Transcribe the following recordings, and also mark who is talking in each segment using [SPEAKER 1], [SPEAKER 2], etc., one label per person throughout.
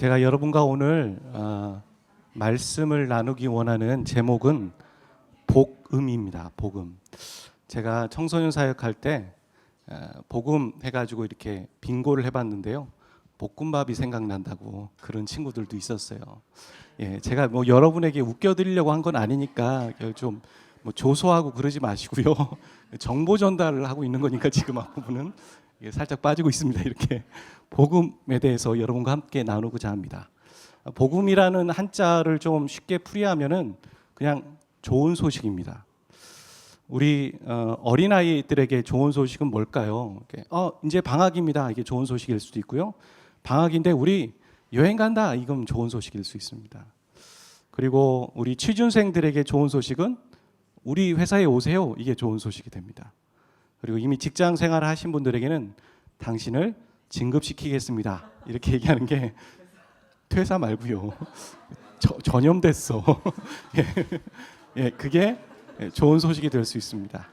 [SPEAKER 1] 제가 여러분과 오늘 말씀을 나누기 원하는 제목은 복음입니다. 복음. 제가 청소년 사역할 때 복음 해가지고 이렇게 빙고를 해봤는데요. 볶음밥이 생각난다고 그런 친구들도 있었어요. 예, 제가 뭐 여러분에게 웃겨드리려고 한 건 아니니까 좀 뭐 조소하고 그러지 마시고요. 정보 전달을 하고 있는 거니까 지금 앞부분은 살짝 빠지고 있습니다. 이렇게 복음에 대해서 여러분과 함께 나누고자 합니다. 복음이라는 한자를 좀 쉽게 풀이하면은 그냥 좋은 소식입니다. 우리 어린아이들에게 좋은 소식은 뭘까요? 이제 방학입니다. 이게 좋은 소식일 수도 있고요. 방학인데 우리 여행 간다. 이건 좋은 소식일 수 있습니다. 그리고 우리 취준생들에게 좋은 소식은 우리 회사에 오세요. 이게 좋은 소식이 됩니다. 그리고 이미 직장 생활을 하신 분들에게는 당신을 진급시키겠습니다. 이렇게 얘기하는 게 퇴사 말고요. 전염됐어. 예, 그게 좋은 소식이 될 수 있습니다.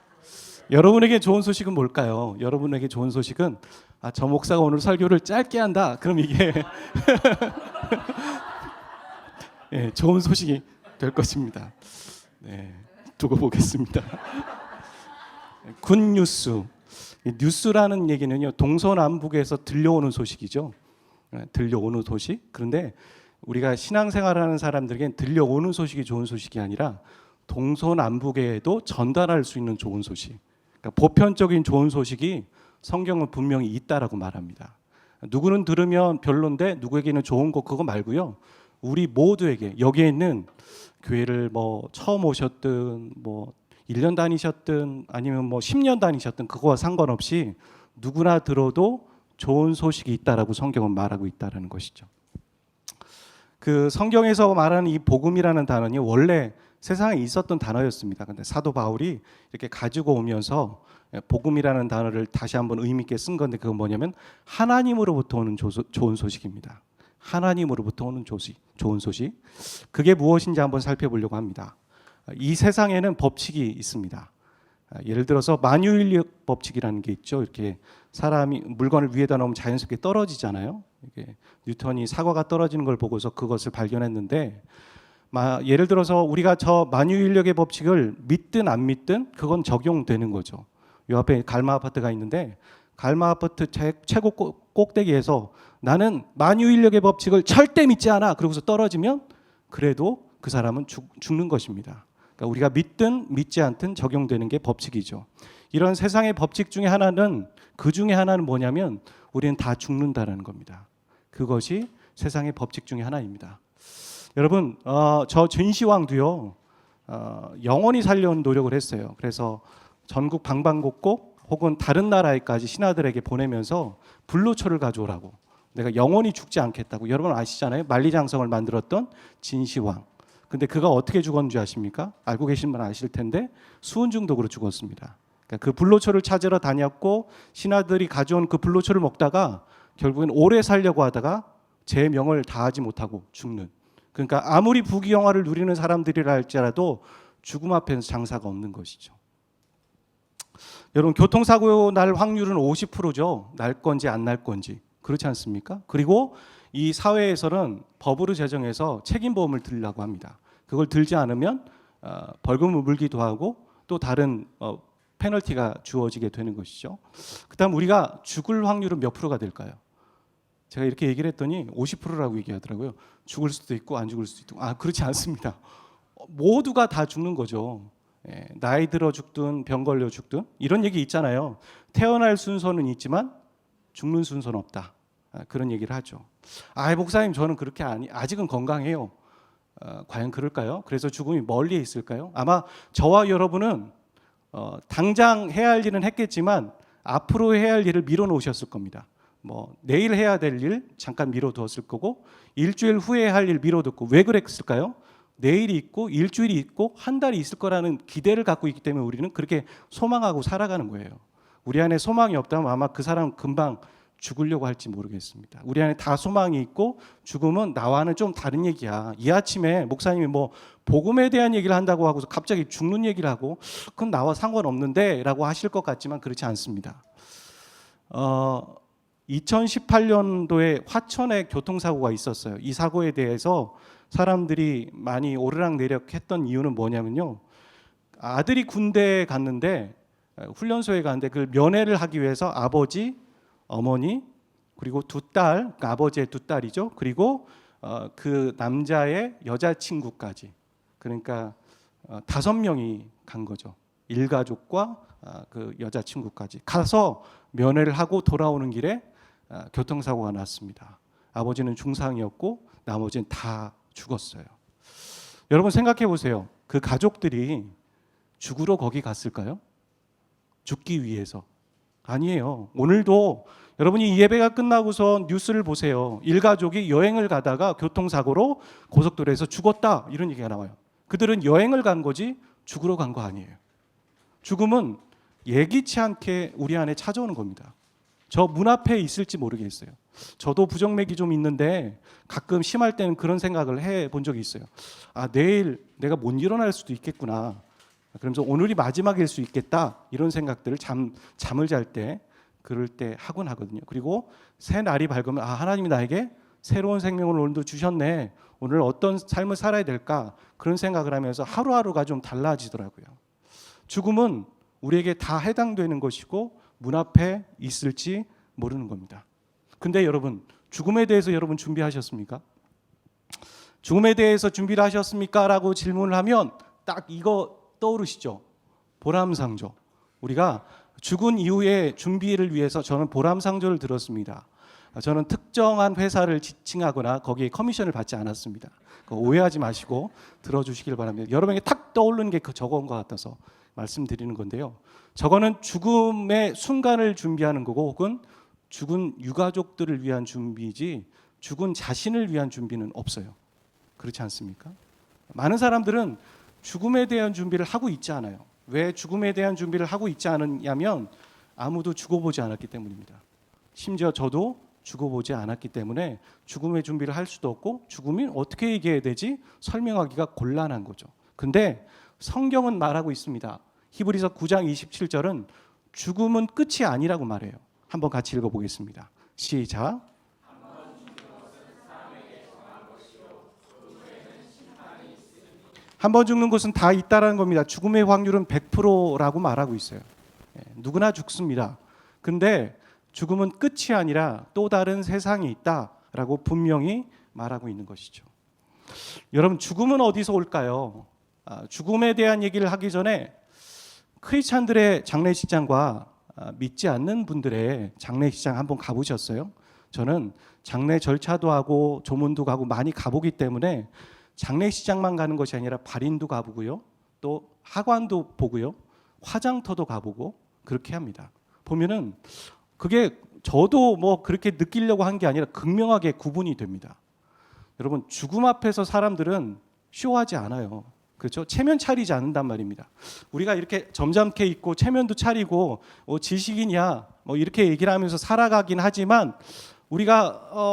[SPEAKER 1] 여러분에게 좋은 소식은 뭘까요? 여러분에게 좋은 소식은 저 목사가 오늘 설교를 짧게 한다. 그럼 이게 예, 좋은 소식이 될 것입니다. 네, 두고 보겠습니다. 굿뉴스. 뉴스라는 얘기는요, 동서남북에서 들려오는 소식이죠. 들려오는 소식. 그런데 우리가 신앙생활하는 사람들에겐 들려오는 소식이 좋은 소식이 아니라 동서남북에도 전달할 수 있는 좋은 소식. 그러니까 보편적인 좋은 소식이 성경은 분명히 있다라고 말합니다. 누구는 들으면 별론데 누구에게는 좋은 거 그거 말고요. 우리 모두에게 여기에 있는 교회를 뭐 처음 오셨든 뭐 1년 다니셨든 아니면 뭐 10년 다니셨든 그거와 상관없이 누구나 들어도 좋은 소식이 있다라고 성경은 말하고 있다라는 것이죠. 그 성경에서 말하는 이 복음이라는 단어는 원래 세상에 있었던 단어였습니다. 근데 사도 바울이 이렇게 가지고 오면서 복음이라는 단어를 다시 한번 의미 있게 쓴 건데 그건 뭐냐면 하나님으로부터 오는 좋은 소식입니다. 하나님으로부터 오는 좋은 소식. 그게 무엇인지 한번 살펴보려고 합니다. 이 세상에는 법칙이 있습니다. 예를 들어서 만유인력 법칙이라는 게 있죠. 이렇게 사람이 물건을 위에다 놓으면 자연스럽게 떨어지잖아요. 이게 뉴턴이 사과가 떨어지는 걸 보고서 그것을 발견했는데 예를 들어서 우리가 저 만유인력의 법칙을 믿든 안 믿든 그건 적용되는 거죠. 이 앞에 갈마 아파트가 있는데 갈마 아파트 최고 꼭대기에서 나는 만유인력의 법칙을 절대 믿지 않아. 그러고서 떨어지면 그래도 그 사람은 죽는 것입니다. 그러니까 우리가 믿든 믿지 않든 적용되는 게 법칙이죠. 이런 세상의 법칙 중에 하나는 그 중에 하나는 뭐냐면 우리는 다 죽는다는 겁니다. 그것이 세상의 법칙 중에 하나입니다. 여러분, 저 진시황도요 영원히 살려는 노력을 했어요. 그래서 전국 방방곡곡 혹은 다른 나라에까지 신하들에게 보내면서 불로초를 가져오라고. 내가 영원히 죽지 않겠다고. 여러분 아시잖아요. 만리장성을 만들었던 진시황. 근데 그가 어떻게 죽었는지 아십니까? 알고 계신 분 아실 텐데 수은 중독으로 죽었습니다. 그러니까 그 불로초를 찾으러 다녔고 신하들이 가져온 그 불로초를 먹다가 결국엔 오래 살려고 하다가 제 명을 다하지 못하고 죽는. 그러니까 아무리 부귀영화를 누리는 사람들이라 할지라도 죽음 앞에는 장사가 없는 것이죠. 여러분 교통사고 날 확률은 50%죠. 날 건지 안 날 건지. 그렇지 않습니까? 그리고 이 사회에서는 법으로 제정해서 책임보험을 들려고 합니다. 그걸 들지 않으면 벌금을 물기도 하고 또 다른 페널티가 주어지게 되는 것이죠. 그다음 우리가 죽을 확률은 몇 프로가 될까요? 제가 이렇게 얘기를 했더니 50%라고 얘기하더라고요. 죽을 수도 있고 안 죽을 수도 있고. 그렇지 않습니다. 모두가 다 죽는 거죠. 나이 들어 죽든 병 걸려 죽든 이런 얘기 있잖아요. 태어날 순서는 있지만 죽는 순서는 없다. 그런 얘기를 하죠. 목사님 저는 그렇게 아직은 건강해요. 과연 그럴까요? 그래서 죽음이 멀리 있을까요? 아마 저와 여러분은 당장 해야 할 일은 했겠지만 앞으로 해야 할 일을 미뤄 놓으셨을 겁니다. 뭐 내일 해야 될 일 잠깐 미뤄 두었을 거고 일주일 후에 할 일 미뤄 뒀고 왜 그랬을까요? 내일이 있고 일주일이 있고 한 달이 있을 거라는 기대를 갖고 있기 때문에 우리는 그렇게 소망하고 살아가는 거예요. 우리 안에 소망이 없다면 아마 그 사람은 금방 죽으려고 할지 모르겠습니다. 우리 안에 다 소망이 있고 죽음은 나와는 좀 다른 얘기야. 이 아침에 목사님이 뭐 복음에 대한 얘기를 한다고 하고서 갑자기 죽는 얘기를 하고 그건 나와 상관없는데 라고 하실 것 같지만 그렇지 않습니다. 2018년도에 화천에 교통사고가 있었어요. 이 사고에 대해서 사람들이 많이 오르락내리락했던 이유는 뭐냐면요. 아들이 군대에 갔는데 훈련소에 갔는데 그걸 면회를 하기 위해서 아버지, 어머니 그리고 두 딸, 그러니까 아버지의 두 딸이죠. 그리고 그 남자의 여자친구까지, 그러니까 5명이 간 거죠. 일가족과 그 여자친구까지 가서 면회를 하고 돌아오는 길에 교통사고가 났습니다. 아버지는 중상이었고 나머지는 다 죽었어요. 여러분 생각해 보세요. 그 가족들이 죽으러 거기 갔을까요? 죽기 위해서? 아니에요. 오늘도 여러분이 이 예배가 끝나고서 뉴스를 보세요. 일가족이 여행을 가다가 교통사고로 고속도로에서 죽었다, 이런 얘기가 나와요. 그들은 여행을 간 거지 죽으러 간 거 아니에요. 죽음은 예기치 않게 우리 안에 찾아오는 겁니다. 저 문 앞에 있을지 모르겠어요. 저도 부정맥이 좀 있는데 가끔 심할 때는 그런 생각을 해본 적이 있어요. 내일 내가 못 일어날 수도 있겠구나. 그러면서 오늘이 마지막일 수 있겠다, 이런 생각들을 잠을 잘 때 그럴 때 하곤 하거든요. 그리고 새 날이 밝으면 하나님이 나에게 새로운 생명을 오늘도 주셨네, 오늘 어떤 삶을 살아야 될까, 그런 생각을 하면서 하루하루가 좀 달라지더라고요. 죽음은 우리에게 다 해당되는 것이고 문 앞에 있을지 모르는 겁니다. 근데 여러분, 죽음에 대해서 여러분 준비하셨습니까? 죽음에 대해서 준비를 하셨습니까? 라고 질문을 하면 딱 이거 떠오르시죠? 보람상조. 우리가 죽은 이후에 준비를 위해서 저는 보람상조를 들었습니다. 저는 특정한 회사를 지칭하거나 거기에 커미션을 받지 않았습니다. 오해하지 마시고 들어주시길 바랍니다. 여러분에게 탁 떠오르는 게 저건 것 같아서 말씀드리는 건데요. 저거는 죽음의 순간을 준비하는 거고 혹은 죽은 유가족들을 위한 준비지 죽은 자신을 위한 준비는 없어요. 그렇지 않습니까? 많은 사람들은 죽음에 대한 준비를 하고 있지 않아요. 왜 죽음에 대한 준비를 하고 있지 않느냐면 아무도 죽어보지 않았기 때문입니다. 심지어 저도 죽어보지 않았기 때문에 죽음의 준비를 할 수도 없고 죽음이 어떻게 얘기해야 되지 설명하기가 곤란한 거죠. 근데 성경은 말하고 있습니다. 히브리서 9장 27절은 죽음은 끝이 아니라고 말해요. 한번 같이 읽어보겠습니다. 시작. 한 번 죽는 것은 다 있다라는 겁니다. 죽음의 확률은 100%라고 말하고 있어요. 누구나 죽습니다. 근데 죽음은 끝이 아니라 또 다른 세상이 있다라고 분명히 말하고 있는 것이죠. 여러분, 죽음은 어디서 올까요? 죽음에 대한 얘기를 하기 전에 크리스찬들의 장례식장과 믿지 않는 분들의 장례식장 한번 가보셨어요? 저는 장례 절차도 하고 조문도 가고 많이 가보기 때문에 장례식장만 가는 것이 아니라 발인도 가보고요, 또 하관도 보고요, 화장터도 가보고 그렇게 합니다. 보면은 그게 저도 뭐 그렇게 느끼려고 한 게 아니라 극명하게 구분이 됩니다. 여러분, 죽음 앞에서 사람들은 쇼하지 않아요. 그렇죠? 체면 차리지 않는단 말입니다. 우리가 이렇게 점잖게 입고 체면도 차리고 지식이냐 뭐 이렇게 얘기를 하면서 살아가긴 하지만 우리가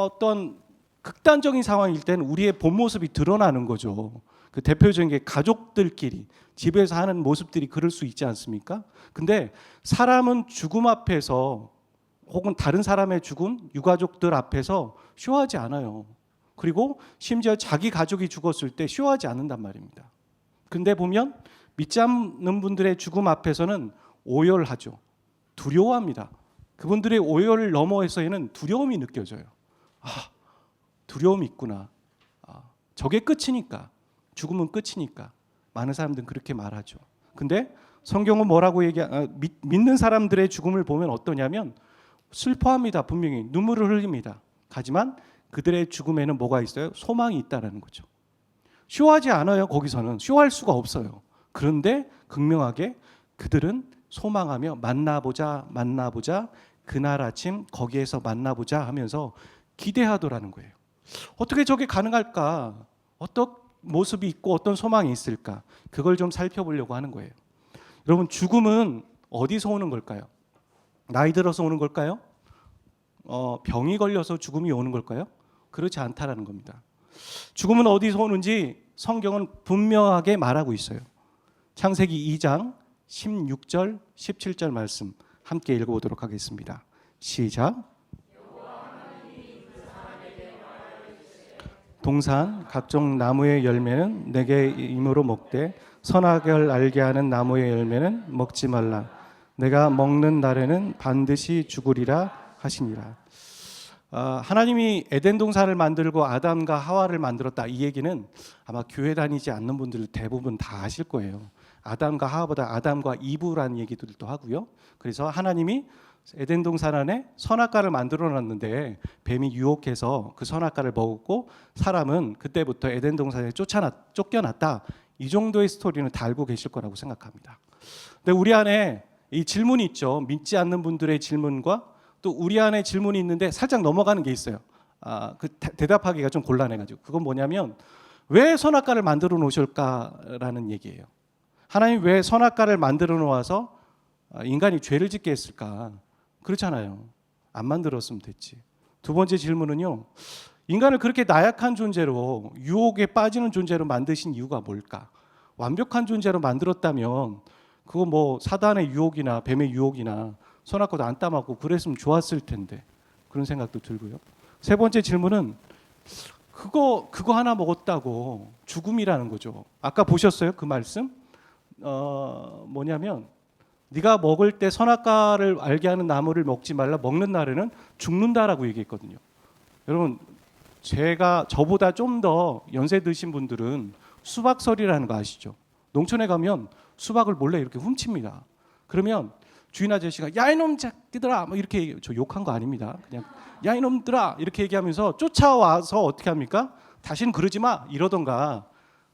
[SPEAKER 1] 어떤 극단적인 상황일 때는 우리의 본 모습이 드러나는 거죠. 그 대표적인 게 가족들끼리 집에서 하는 모습들이 그럴 수 있지 않습니까? 근데 사람은 죽음 앞에서 혹은 다른 사람의 죽음, 유가족들 앞에서 쇼하지 않아요. 그리고 심지어 자기 가족이 죽었을 때 쇼하지 않는단 말입니다. 근데 보면 믿지 않는 분들의 죽음 앞에서는 오열하죠. 두려워합니다. 그분들의 오열 너머에서는 두려움이 느껴져요. 두려움이 있구나. 저게 끝이니까. 죽음은 끝이니까. 많은 사람들은 그렇게 말하죠. 근데 성경은 뭐라고 믿는 사람들의 죽음을 보면 어떠냐면 슬퍼합니다. 분명히 눈물을 흘립니다. 하지만 그들의 죽음에는 뭐가 있어요? 소망이 있다라는 거죠. 쇼하지 않아요. 거기서는 쇼할 수가 없어요. 그런데 극명하게 그들은 소망하며 만나보자 그날 아침 거기에서 만나보자 하면서 기대하더라는 거예요. 어떻게 저게 가능할까? 어떤 모습이 있고 어떤 소망이 있을까? 그걸 좀 살펴보려고 하는 거예요. 여러분, 죽음은 어디서 오는 걸까요? 나이 들어서 오는 걸까요? 병이 걸려서 죽음이 오는 걸까요? 그렇지 않다라는 겁니다. 죽음은 어디서 오는지 성경은 분명하게 말하고 있어요. 창세기 2장 16절 17절 말씀 함께 읽어보도록 하겠습니다. 시작. 동산 각종 나무의 열매는 내게 임으로 먹되 선악을 알게 하는 나무의 열매는 먹지 말라. 내가 먹는 날에는 반드시 죽으리라 하시니라. 하나님이 에덴 동산을 만들고 아담과 하와를 만들었다. 이 얘기는 아마 교회 다니지 않는 분들 대부분 다 아실 거예요. 아담과 하와보다 아담과 이브라는 얘기들도 하고요. 그래서 하나님이 에덴 동산 안에 선악과를 만들어 놨는데 뱀이 유혹해서 그 선악과를 먹었고 사람은 그때부터 에덴 동산에 쫓겨났다. 이 정도의 스토리는 다 알고 계실 거라고 생각합니다. 근데 우리 안에 이 질문이 있죠. 믿지 않는 분들의 질문과 또 우리 안에 질문이 있는데 살짝 넘어가는 게 있어요. 그 대답하기가 좀 곤란해가지고 그건 뭐냐면 왜 선악과를 만들어 놓으실까라는 얘기예요. 하나님 왜 선악과를 만들어 놓아서 인간이 죄를 짓게 했을까? 그렇잖아요. 안 만들었으면 됐지. 두 번째 질문은요. 인간을 그렇게 나약한 존재로 유혹에 빠지는 존재로 만드신 이유가 뭘까? 완벽한 존재로 만들었다면 그거 뭐 사단의 유혹이나 뱀의 유혹이나 선악과도 안 따먹고 그랬으면 좋았을 텐데 그런 생각도 들고요. 세 번째 질문은 그거 하나 먹었다고 죽음이라는 거죠. 아까 보셨어요? 그 말씀? 뭐냐면 네가 먹을 때 선악과를 알게 하는 나무를 먹지 말라. 먹는 날에는 죽는다라고 얘기했거든요. 여러분 저보다 좀 더 연세 드신 분들은 수박설이라는 거 아시죠? 농촌에 가면 수박을 몰래 이렇게 훔칩니다. 그러면 주인 아저씨가 야 이놈 새끼들아 뭐 이렇게 저 욕한 거 아닙니다. 그냥 야 이놈들아 이렇게 얘기하면서 쫓아와서 어떻게 합니까? 다시는 그러지 마 이러던가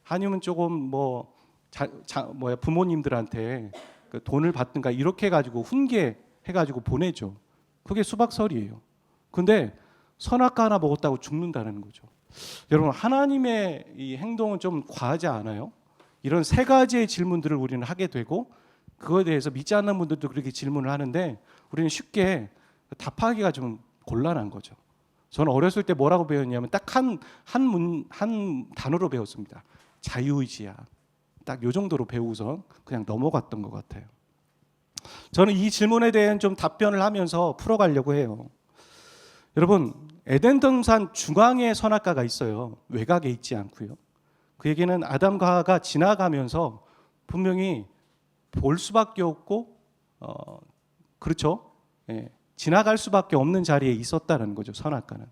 [SPEAKER 1] 아니면 조금 뭐 부모님들한테 그 돈을 받든가 이렇게 해가지고 훈계해가지고 보내죠. 그게 수박설이에요. 근데 선악과 하나 먹었다고 죽는다는 거죠. 여러분 하나님의 이 행동은 좀 과하지 않아요? 이런 세 가지의 질문들을 우리는 하게 되고 그거에 대해서 믿지 않는 분들도 그렇게 질문을 하는데 우리는 쉽게 답하기가 좀 곤란한 거죠. 저는 어렸을 때 뭐라고 배웠냐면 딱 한 단어로 배웠습니다. 자유의지야. 딱 요 정도로 배우고서 그냥 넘어갔던 것 같아요. 저는 이 질문에 대한 좀 답변을 하면서 풀어가려고 해요. 여러분 에덴 동산 중앙에 선악과가 있어요. 외곽에 있지 않고요. 그 얘기는 아담과 하와가 지나가면서 분명히 볼 수밖에 없고 그렇죠. 예, 지나갈 수밖에 없는 자리에 있었다는 거죠. 선악과는.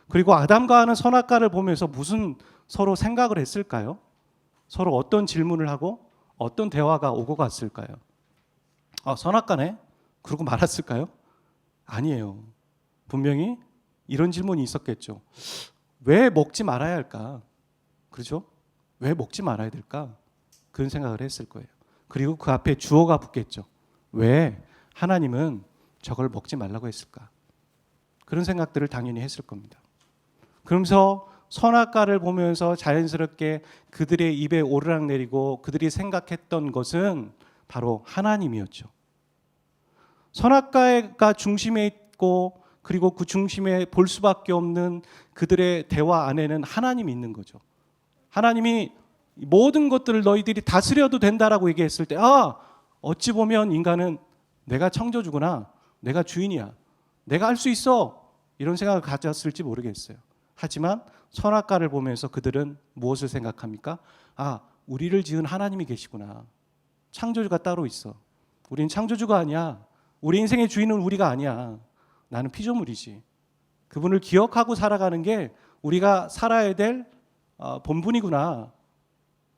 [SPEAKER 1] 그리고 아담과 하와는 선악과를 보면서 무슨 서로 생각을 했을까요? 서로 어떤 질문을 하고 어떤 대화가 오고 갔을까요? 선악과네? 그러고 말았을까요? 아니에요. 분명히 이런 질문이 있었겠죠. 왜 먹지 말아야 할까? 그렇죠? 왜 먹지 말아야 될까? 그런 생각을 했을 거예요. 그리고 그 앞에 주어가 붙겠죠. 왜 하나님은 저걸 먹지 말라고 했을까? 그런 생각들을 당연히 했을 겁니다. 그러면서 선악과를 보면서 자연스럽게 그들의 입에 오르락내리고 그들이 생각했던 것은 바로 하나님이었죠. 선악과가 중심에 있고 그리고 그 중심에 볼 수밖에 없는 그들의 대화 안에는 하나님이 있는 거죠. 하나님이 모든 것들을 너희들이 다스려도 된다라고 얘기했을 때 어찌 보면 인간은 내가 창조주구나. 내가 주인이야. 내가 할 수 있어. 이런 생각을 가졌을지 모르겠어요. 하지만 선악과를 보면서 그들은 무엇을 생각합니까? 우리를 지은 하나님이 계시구나. 창조주가 따로 있어. 우린 창조주가 아니야. 우리 인생의 주인은 우리가 아니야. 나는 피조물이지. 그분을 기억하고 살아가는 게 우리가 살아야 될 본분이구나.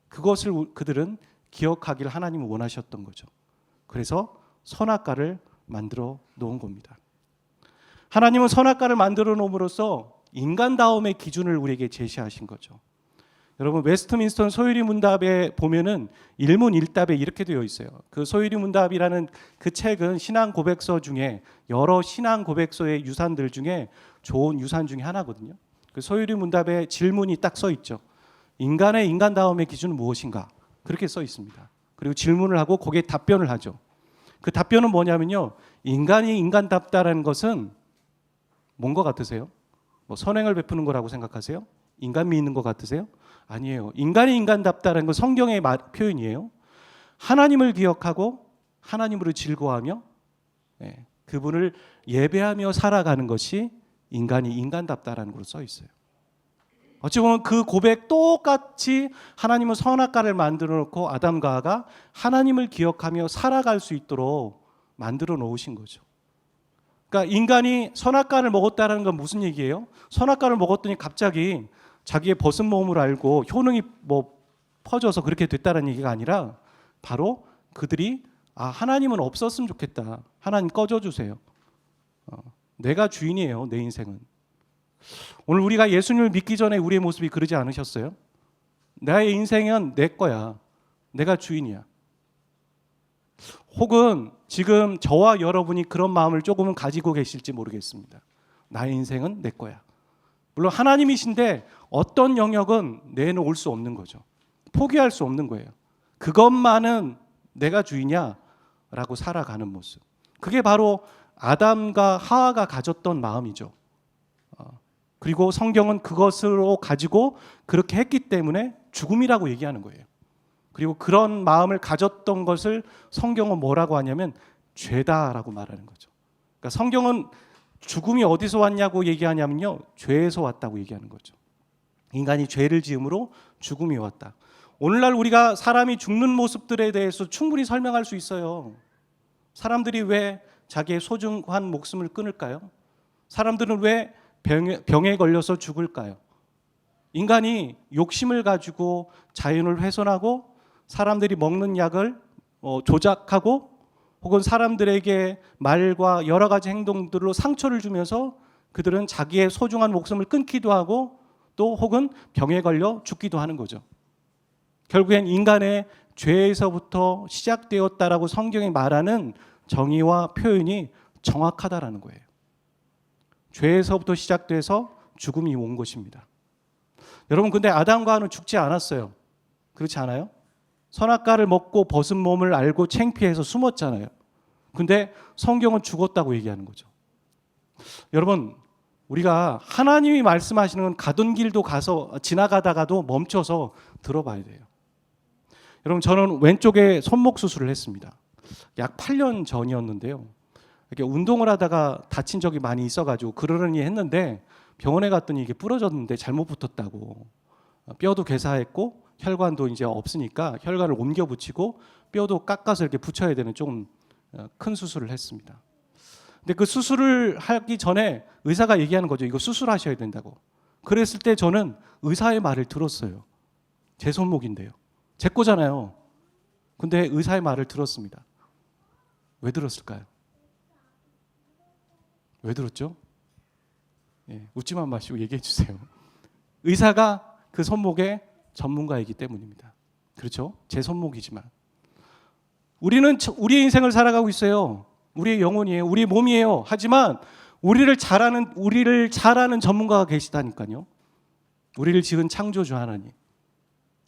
[SPEAKER 1] 그것을 그들은 기억하기를 하나님은 원하셨던 거죠. 그래서 선악과를 만들어 놓은 겁니다. 하나님은 선악과를 만들어 놓음으로써 인간다움의 기준을 우리에게 제시하신 거죠. 여러분 웨스트민스터 소유리 문답에 보면은 일문일답에 이렇게 되어 있어요. 그 소유리 문답이라는 그 책은 신앙 고백서 중에 여러 신앙 고백서의 유산들 중에 좋은 유산 중에 하나거든요. 그 소유리 문답에 질문이 딱 써 있죠. 인간의 인간다움의 기준은 무엇인가? 그렇게 써 있습니다. 그리고 질문을 하고 거기에 답변을 하죠. 그 답변은 뭐냐면요. 인간이 인간답다라는 것은 뭔 것 같으세요? 뭐 선행을 베푸는 거라고 생각하세요? 인간미 있는 것 같으세요? 아니에요. 인간이 인간답다라는 건 성경의 표현이에요. 하나님을 기억하고 하나님으로 즐거워하며 그분을 예배하며 살아가는 것이 인간이 인간답다라는 걸로 써 있어요. 어찌 보면 그 고백 똑같이 하나님은 선악과를 만들어 놓고 아담과 하와가 하나님을 기억하며 살아갈 수 있도록 만들어 놓으신 거죠. 그러니까 인간이 선악과를 먹었다는 건 무슨 얘기예요? 선악과를 먹었더니 갑자기 자기의 벗은 몸을 알고 효능이 퍼져서 그렇게 됐다는 얘기가 아니라 바로 그들이 하나님은 없었으면 좋겠다. 하나님 꺼져주세요. 내가 주인이에요. 내 인생은. 오늘 우리가 예수님을 믿기 전에 우리의 모습이 그러지 않으셨어요? 나의 인생은 내 거야. 내가 주인이야. 혹은 지금 저와 여러분이 그런 마음을 조금은 가지고 계실지 모르겠습니다. 나의 인생은 내 거야. 물론 하나님이신데 어떤 영역은 내놓을 수 없는 거죠. 포기할 수 없는 거예요. 그것만은 내가 주인이야라고 살아가는 모습. 그게 바로 아담과 하와가 가졌던 마음이죠. 그리고 성경은 그것으로 가지고 그렇게 했기 때문에 죽음이라고 얘기하는 거예요. 그리고 그런 마음을 가졌던 것을 성경은 뭐라고 하냐면 죄다라고 말하는 거죠. 그러니까 성경은 죽음이 어디서 왔냐고 얘기하냐면요, 죄에서 왔다고 얘기하는 거죠. 인간이 죄를 지음으로 죽음이 왔다. 오늘날 우리가 사람이 죽는 모습들에 대해서 충분히 설명할 수 있어요. 사람들이 왜 자기의 소중한 목숨을 끊을까요? 사람들은 왜 병에 걸려서 죽을까요? 인간이 욕심을 가지고 자연을 훼손하고 사람들이 먹는 약을 조작하고 혹은 사람들에게 말과 여러 가지 행동들로 상처를 주면서 그들은 자기의 소중한 목숨을 끊기도 하고 또 혹은 병에 걸려 죽기도 하는 거죠. 결국엔 인간의 죄에서부터 시작되었다라고 성경이 말하는 정의와 표현이 정확하다라는 거예요. 죄에서부터 시작돼서 죽음이 온 것입니다. 여러분, 근데 아담과 하와는 죽지 않았어요. 그렇지 않아요? 선악과를 먹고 벗은 몸을 알고 창피해서 숨었잖아요. 근데 성경은 죽었다고 얘기하는 거죠. 여러분, 우리가 하나님이 말씀하시는 건 가던 길도 가서 지나가다가도 멈춰서 들어봐야 돼요. 여러분, 저는 왼쪽에 손목 수술을 했습니다. 약 8년 전이었는데요. 이렇게 운동을 하다가 다친 적이 많이 있어가지고 그러려니 했는데 병원에 갔더니 이게 부러졌는데 잘못 붙었다고. 뼈도 괴사했고 혈관도 이제 없으니까 혈관을 옮겨 붙이고 뼈도 깎아서 이렇게 붙여야 되는 조금 큰 수술을 했습니다. 근데 그 수술을 하기 전에 의사가 얘기하는 거죠. 이거 수술하셔야 된다고. 그랬을 때 저는 의사의 말을 들었어요. 제 손목인데요. 제 거잖아요. 근데 의사의 말을 들었습니다. 왜 들었을까요? 왜 들었죠? 웃지만 마시고 얘기해 주세요. 의사가 그 손목의 전문가이기 때문입니다. 그렇죠? 제 손목이지만 우리는 우리의 인생을 살아가고 있어요. 우리의 영혼이에요. 우리의 몸이에요. 하지만 우리를 잘 아는 전문가가 계시다니까요. 우리를 지은 창조주 하나님.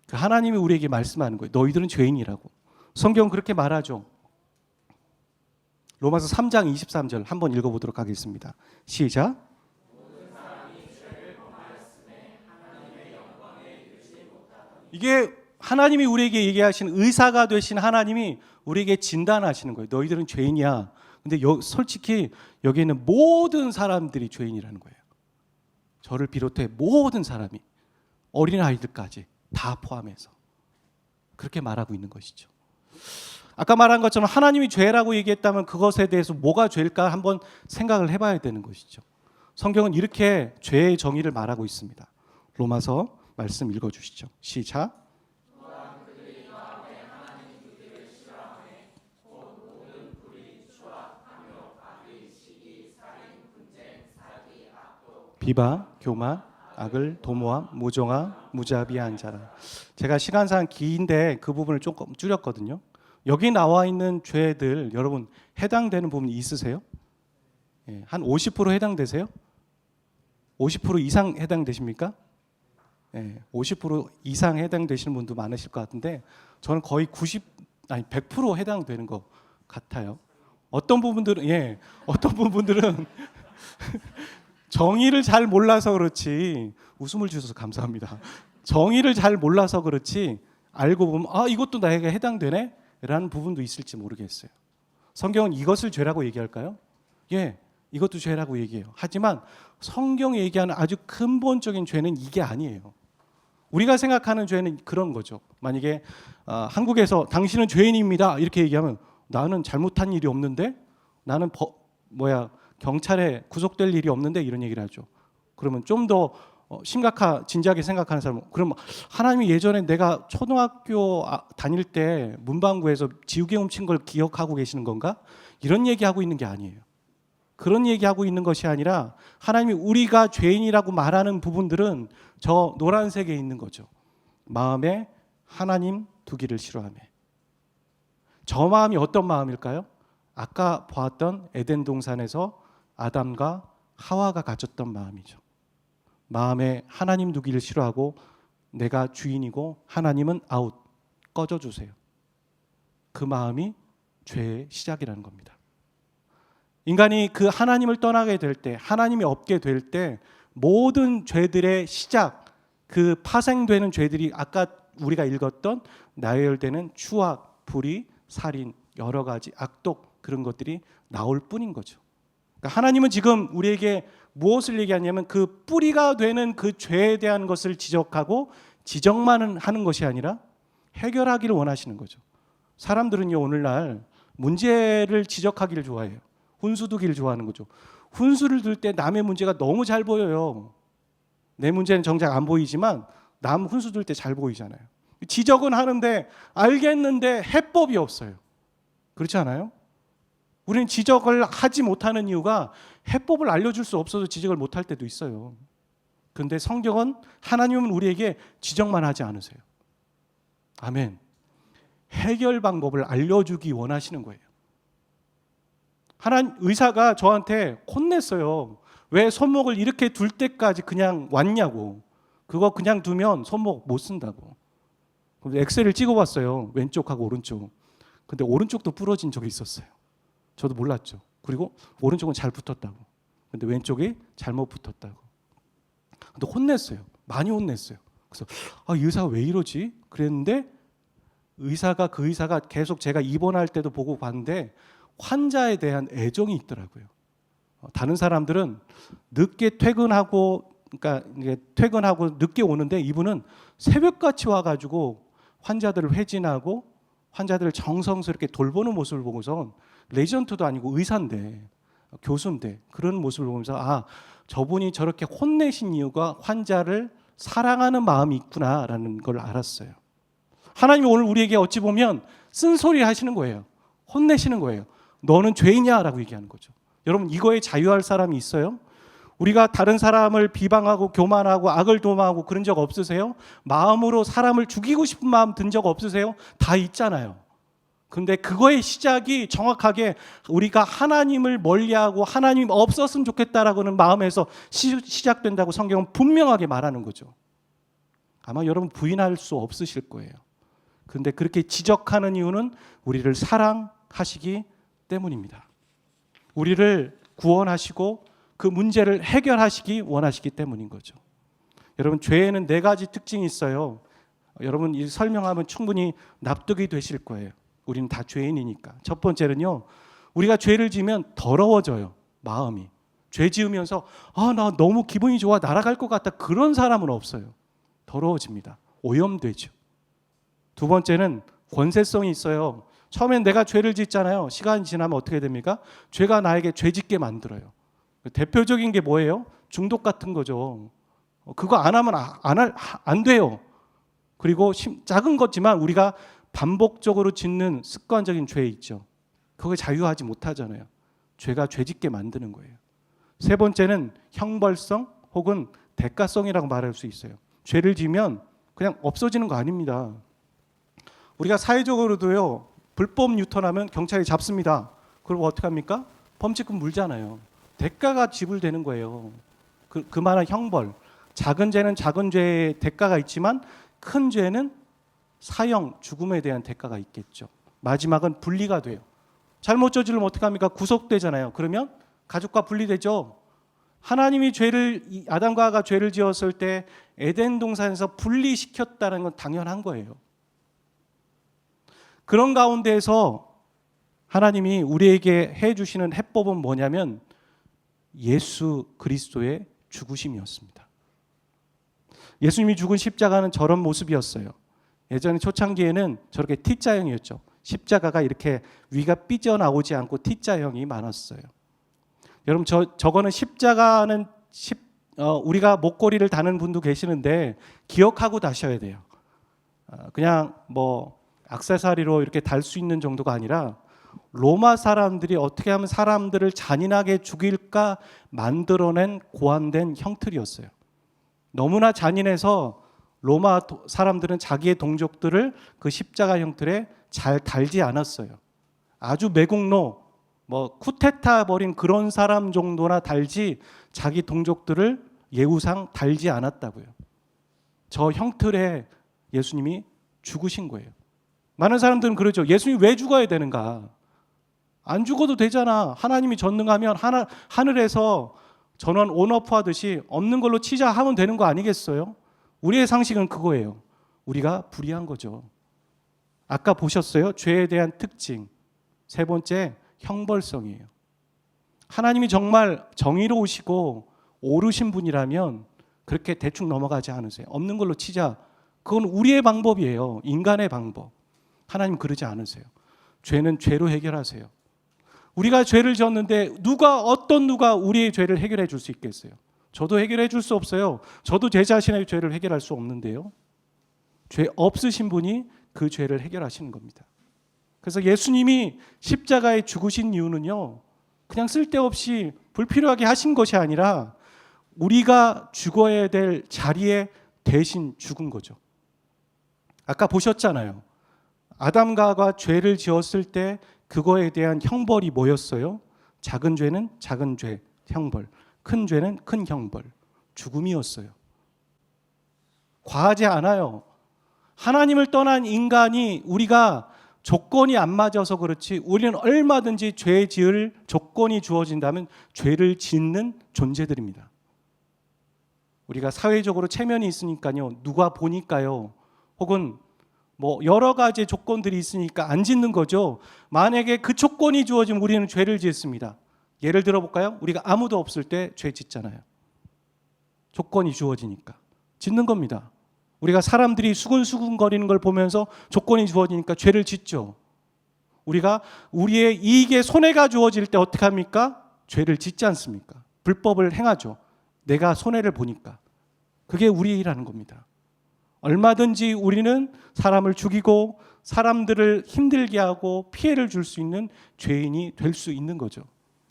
[SPEAKER 1] 그 하나님이 우리에게 말씀하는 거예요. 너희들은 죄인이라고. 성경 그렇게 말하죠. 로마서 3장 23절 한번 읽어보도록 하겠습니다. 시작. 이게 하나님이 우리에게 얘기하신 의사가 되신 하나님이 우리에게 진단하시는 거예요. 너희들은 죄인이야. 근데 솔직히 여기 있는 모든 사람들이 죄인이라는 거예요. 저를 비롯해 모든 사람이, 어린아이들까지 다 포함해서 그렇게 말하고 있는 것이죠. 아까 말한 것처럼 하나님이 죄라고 얘기했다면 그것에 대해서 뭐가 죄일까 한번 생각을 해봐야 되는 것이죠. 성경은 이렇게 죄의 정의를 말하고 있습니다. 로마서 말씀 읽어주시죠. 시작. 비방, 교만, 악을, 도모함, 무정함, 무자비한 자라. 제가 시간상 긴데 그 부분을 조금 줄였거든요. 여기 나와 있는 죄들 여러분 해당되는 부분 있으세요? 한 50% 해당되세요? 50% 이상 해당되십니까? 50% 이상 해당되시는 분도 많으실 것 같은데 저는 거의 100% 해당되는 것 같아요. 어떤 부분들은 정의를 잘 몰라서 그렇지, 웃음을 주셔서 감사합니다. 정의를 잘 몰라서 그렇지 알고 보면 이것도 나에게 해당되네 라는 부분도 있을지 모르겠어요. 성경은 이것을 죄라고 얘기할까요? 이것도 죄라고 얘기해요. 하지만 성경이 얘기하는 아주 근본적인 죄는 이게 아니에요. 우리가 생각하는 죄는 그런 거죠. 만약에 한국에서 당신은 죄인입니다 이렇게 얘기하면 나는 잘못한 일이 없는데, 나는 경찰에 구속될 일이 없는데, 이런 얘기를 하죠. 그러면 좀 더 진지하게 생각하는 사람은, 그럼 하나님이 예전에 내가 초등학교 다닐 때 문방구에서 지우개 훔친 걸 기억하고 계시는 건가? 이런 얘기하고 있는 게 아니에요. 그런 얘기하고 있는 것이 아니라 하나님이 우리가 죄인이라고 말하는 부분들은 저 노란색에 있는 거죠. 마음에 하나님 두기를 싫어하며. 저 마음이 어떤 마음일까요? 아까 보았던 에덴 동산에서 아담과 하와가 가졌던 마음이죠. 마음에 하나님 두기를 싫어하고 내가 주인이고 하나님은 아웃, 꺼져 주세요. 그 마음이 죄의 시작이라는 겁니다. 인간이 그 하나님을 떠나게 될 때, 하나님이 없게 될 때 모든 죄들의 시작, 그 파생되는 죄들이 아까 우리가 읽었던 나열되는 추악, 불의, 살인, 여러 가지 악독, 그런 것들이 나올 뿐인 거죠. 그러니까 하나님은 지금 우리에게 무엇을 얘기하냐면 그 뿌리가 되는 그 죄에 대한 것을 지적하고 지적만 하는 것이 아니라 해결하기를 원하시는 거죠. 사람들은요, 오늘날 문제를 지적하기를 좋아해요. 훈수 두기를 좋아하는 거죠. 훈수를 둘 때 남의 문제가 너무 잘 보여요. 내 문제는 정작 안 보이지만 남 훈수 둘 때 잘 보이잖아요. 지적은 하는데 알겠는데 해법이 없어요. 그렇지 않아요? 우리는 지적을 하지 못하는 이유가 해법을 알려줄 수 없어서 지적을 못할 때도 있어요. 그런데 성경은, 하나님은 우리에게 지적만 하지 않으세요. 아멘. 해결 방법을 알려주기 원하시는 거예요. 의사가 저한테 혼냈어요. 왜 손목을 이렇게 둘 때까지 그냥 왔냐고. 그거 그냥 두면 손목 못 쓴다고. 엑스레이를 찍어봤어요. 왼쪽하고 오른쪽. 근데 오른쪽도 부러진 적이 있었어요. 저도 몰랐죠. 그리고 오른쪽은 잘 붙었다고. 근데 왼쪽이 잘못 붙었다고. 근데 혼냈어요. 많이 혼냈어요. 그래서 이 의사가 왜 이러지? 그랬는데 그 의사가 계속 제가 입원할 때도 보고 봤는데 환자에 대한 애정이 있더라고요. 다른 사람들은 늦게 퇴근하고 늦게 오는데 이분은 새벽같이 와가지고 환자들을 회진하고 환자들을 정성스럽게 돌보는 모습을 보고서, 레지던트도 아니고 의사인데, 교수인데, 그런 모습을 보면서 저분이 저렇게 혼내신 이유가 환자를 사랑하는 마음이 있구나라는 걸 알았어요. 하나님이 오늘 우리에게 어찌 보면 쓴소리 하시는 거예요. 혼내시는 거예요. 너는 죄인이야라고 얘기하는 거죠. 여러분, 이거에 자유할 사람이 있어요? 우리가 다른 사람을 비방하고 교만하고 악을 도모하고 그런 적 없으세요? 마음으로 사람을 죽이고 싶은 마음 든 적 없으세요? 다 있잖아요. 근데 그거의 시작이 정확하게 우리가 하나님을 멀리하고 하나님 없었으면 좋겠다라고는 마음에서 시작된다고 성경은 분명하게 말하는 거죠. 아마 여러분 부인할 수 없으실 거예요. 그런데 그렇게 지적하는 이유는 우리를 사랑하시기 때문입니다. 우리를 구원하시고 그 문제를 해결하시기 원하시기 때문인 거죠. 여러분, 죄에는 4가지 특징이 있어요. 여러분, 이 설명하면 충분히 납득이 되실 거예요. 우리는 다 죄인이니까. 첫 번째는요, 우리가 죄를 지으면 더러워져요. 마음이. 죄 지으면서 나 너무 기분이 좋아, 날아갈 것 같다, 그런 사람은 없어요. 더러워집니다. 오염되죠. 두 번째는 권세성이 있어요. 처음엔 내가 죄를 짓잖아요. 시간이 지나면 어떻게 됩니까? 죄가 나에게 죄짓게 만들어요. 대표적인 게 뭐예요? 중독 같은 거죠. 그거 안 하면 안 돼요. 그리고 작은 거지만 우리가 반복적으로 짓는 습관적인 죄 있죠. 그거 자유하지 못하잖아요. 죄가 죄짓게 만드는 거예요. 세 번째는 형벌성 혹은 대가성이라고 말할 수 있어요. 죄를 지면 그냥 없어지는 거 아닙니다. 우리가 사회적으로도요, 불법 유턴하면 경찰이 잡습니다. 그리고 어떻게 합니까? 범칙금 물잖아요. 대가가 지불되는 거예요. 그만한 형벌. 작은 죄는 작은 죄의 대가가 있지만 큰 죄는 사형, 죽음에 대한 대가가 있겠죠. 마지막은 분리가 돼요. 잘못 저지르면 어떻게 합니까? 구속되잖아요. 그러면 가족과 분리되죠. 하나님이 아담과 하와가 죄를 지었을 때 에덴 동산에서 분리시켰다는 건 당연한 거예요. 그런 가운데에서 하나님이 우리에게 해주시는 해법은 뭐냐면 예수 그리스도의 죽으심이었습니다. 예수님이 죽은 십자가는 저런 모습이었어요. 예전에 초창기에는 저렇게 T자형이었죠. 십자가가 이렇게 위가 삐져나오지 않고 T자형이 많았어요. 여러분 저거는 십자가는 우리가 목걸이를 다는 분도 계시는데 기억하고 다셔야 돼요. 그냥 뭐 액세서리로 이렇게 달 수 있는 정도가 아니라 로마 사람들이 어떻게 하면 사람들을 잔인하게 죽일까 만들어낸 고안된 형틀이었어요. 너무나 잔인해서 로마 사람들은 자기의 동족들을 그 십자가 형틀에 잘 달지 않았어요. 아주 매국노, 뭐 쿠데타 벌인 그런 사람 정도나 달지 자기 동족들을 예우상 달지 않았다고요. 저 형틀에 예수님이 죽으신 거예요. 많은 사람들은 그러죠. 예수님이 왜 죽어야 되는가? 안 죽어도 되잖아. 하나님이 전능하면 하늘에서 전원 온오프 하듯이 없는 걸로 치자 하면 되는 거 아니겠어요? 우리의 상식은 그거예요. 우리가 불의한 거죠. 아까 보셨어요? 죄에 대한 특징. 세 번째, 형벌성이에요. 하나님이 정말 정의로우시고 옳으신 분이라면 그렇게 대충 넘어가지 않으세요. 없는 걸로 치자. 그건 우리의 방법이에요. 인간의 방법. 하나님 그러지 않으세요. 죄는 죄로 해결하세요. 우리가 죄를 지었는데 어떤 누가 우리의 죄를 해결해 줄 수 있겠어요? 저도 해결해 줄 수 없어요. 저도 제 자신의 죄를 해결할 수 없는데요. 죄 없으신 분이 그 죄를 해결하시는 겁니다. 그래서 예수님이 십자가에 죽으신 이유는요, 그냥 쓸데없이 불필요하게 하신 것이 아니라 우리가 죽어야 될 자리에 대신 죽은 거죠. 아까 보셨잖아요. 아담과 하와가 죄를 지었을 때 그거에 대한 형벌이 뭐였어요? 작은 죄는 작은 죄, 형벌. 큰 죄는 큰 형벌, 죽음이었어요. 과하지 않아요. 하나님을 떠난 인간이 우리가 조건이 안 맞아서 그렇지 우리는 얼마든지 죄 지을 조건이 주어진다면 죄를 짓는 존재들입니다. 우리가 사회적으로 체면이 있으니까요. 누가 보니까요. 혹은 뭐 여러 가지 조건들이 있으니까 안 짓는 거죠. 만약에 그 조건이 주어지면 우리는 죄를 짓습니다. 예를 들어볼까요? 우리가 아무도 없을 때 죄 짓잖아요. 조건이 주어지니까 짓는 겁니다. 우리가 사람들이 수근수근거리는 걸 보면서 조건이 주어지니까 죄를 짓죠. 우리가 우리의 이익에 손해가 주어질 때 어떻게 합니까? 죄를 짓지 않습니까? 불법을 행하죠. 내가 손해를 보니까. 그게 우리라는 겁니다. 얼마든지 우리는 사람을 죽이고 사람들을 힘들게 하고 피해를 줄 수 있는 죄인이 될 수 있는 거죠.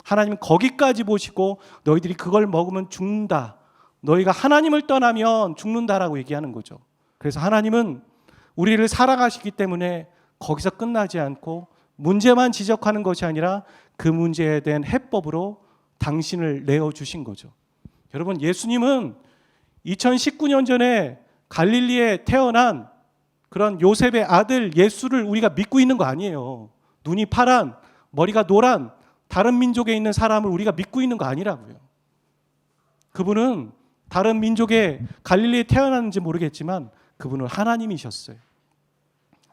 [SPEAKER 1] 하나님은 거기까지 보시고 너희들이 그걸 먹으면 죽는다. 너희가 하나님을 떠나면 죽는다라고 얘기하는 거죠. 그래서 하나님은 우리를 사랑하시기 때문에 거기서 끝나지 않고 문제만 지적하는 것이 아니라 그 문제에 대한 해법으로 당신을 내어주신 거죠. 여러분, 예수님은 2019년 전에 갈릴리에 태어난 그런 요셉의 아들 예수를 우리가 믿고 있는 거 아니에요. 눈이 파란, 머리가 노란 다른 민족에 있는 사람을 우리가 믿고 있는 거 아니라고요. 그분은 다른 민족의 갈릴리에 태어났는지 모르겠지만 그분은 하나님이셨어요.